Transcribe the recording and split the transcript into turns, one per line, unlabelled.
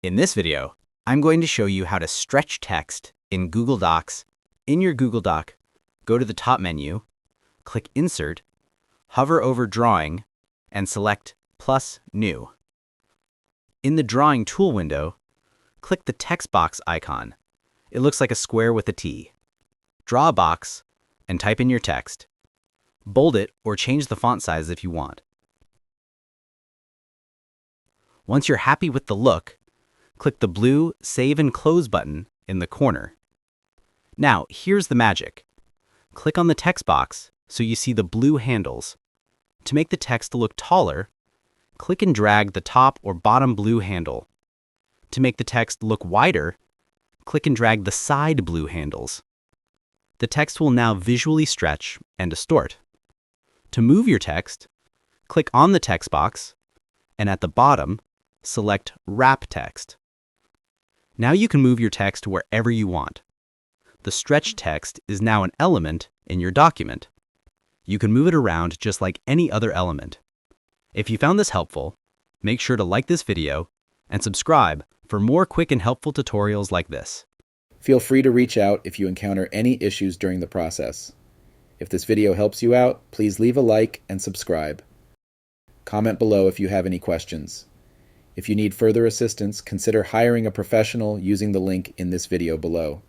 In this video, I'm going to show you how to stretch text in Google Docs. In your Google Doc, go to the top menu, click Insert, hover over Drawing, and select Plus New. In the Drawing tool window, click the text box icon. It looks like a square with a T. Draw a box and type in your text. Bold it or change the font size if you want. Once you're happy with the look, click the blue Save and Close button in the corner. Now, here's the magic. Click on the text box so you see the blue handles. To make the text look taller, click and drag the top or bottom blue handle. To make the text look wider, click and drag the side blue handles. The text will now visually stretch and distort. To move your text, click on the text box, and at the bottom, select Wrap Text. Now you can move your text wherever you want. The stretched text is now an element in your document. You can move it around just like any other element. If you found this helpful, make sure to like this video and subscribe for more quick and helpful tutorials like this.
Feel free to reach out if you encounter any issues during the process. If this video helps you out, please leave a like and subscribe. Comment below if you have any questions. If you need further assistance, consider hiring a professional using the link in this video below.